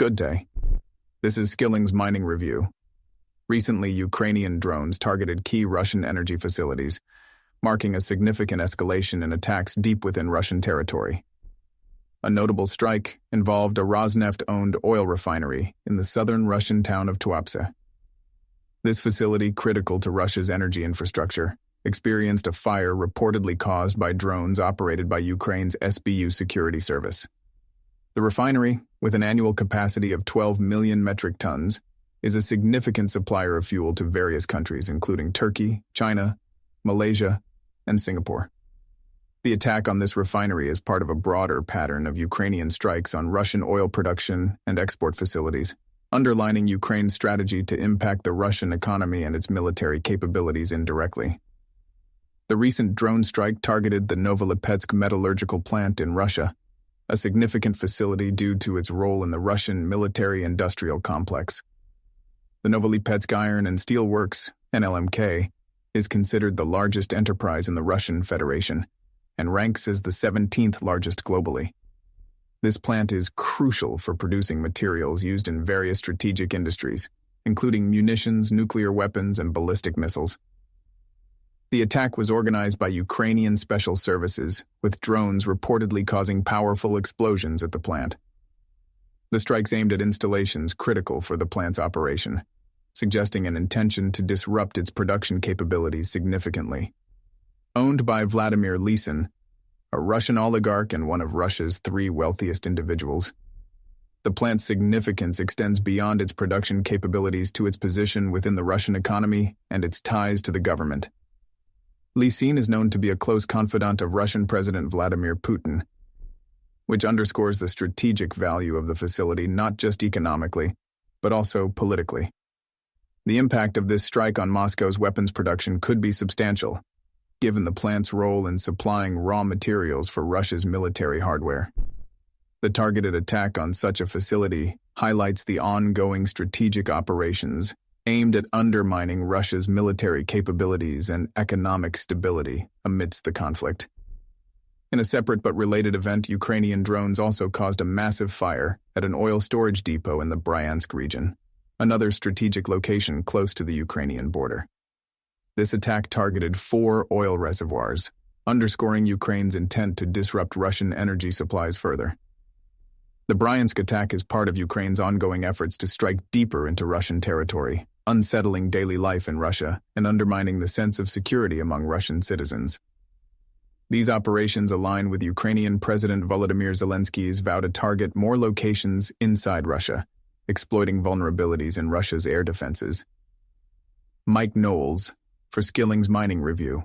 Good day. This is Skilling's mining review. Recently, Ukrainian drones targeted key Russian energy facilities, marking a significant escalation in attacks deep within Russian territory. A notable strike involved a Rosneft-owned oil refinery in the southern Russian town of Tuapse. This facility, critical to Russia's energy infrastructure, experienced a fire reportedly caused by drones operated by Ukraine's SBU security service. The refinery, with an annual capacity of 12 million metric tons, is a significant supplier of fuel to various countries, including Turkey, China, Malaysia, and Singapore. The attack on this refinery is part of a broader pattern of Ukrainian strikes on Russian oil production and export facilities, underlining Ukraine's strategy to impact the Russian economy and its military capabilities indirectly. The recent drone strike targeted the Novolipetsk Metallurgical Plant in Russia, a significant facility due to its role in the Russian military-industrial complex. The Novolipetsk Iron and Steel Works, NLMK, is considered the largest enterprise in the Russian Federation and ranks as the 17th largest globally. This plant is crucial for producing materials used in various strategic industries, including munitions, nuclear weapons, and ballistic missiles. The attack was organized by Ukrainian special services, with drones reportedly causing powerful explosions at the plant. The strikes aimed at installations critical for the plant's operation, suggesting an intention to disrupt its production capabilities significantly. Owned by Vladimir Lysin, a Russian oligarch and one of Russia's 3 wealthiest individuals, the plant's significance extends beyond its production capabilities to its position within the Russian economy and its ties to the government. Lysin is known to be a close confidant of Russian President Vladimir Putin, which underscores the strategic value of the facility not just economically, but also politically. The impact of this strike on Moscow's weapons production could be substantial, given the plant's role in supplying raw materials for Russia's military hardware. The targeted attack on such a facility highlights the ongoing strategic operations aimed at undermining Russia's military capabilities and economic stability amidst the conflict. In a separate but related event, Ukrainian drones also caused a massive fire at an oil storage depot in the Bryansk region, another strategic location close to the Ukrainian border. This attack targeted 4 oil reservoirs, underscoring Ukraine's intent to disrupt Russian energy supplies further. The Bryansk attack is part of Ukraine's ongoing efforts to strike deeper into Russian territory, unsettling daily life in Russia and undermining the sense of security among Russian citizens. These operations align with Ukrainian President Volodymyr Zelensky's vow to target more locations inside Russia, exploiting vulnerabilities in Russia's air defenses. Mike Knowles, for Skilling's Mining Review.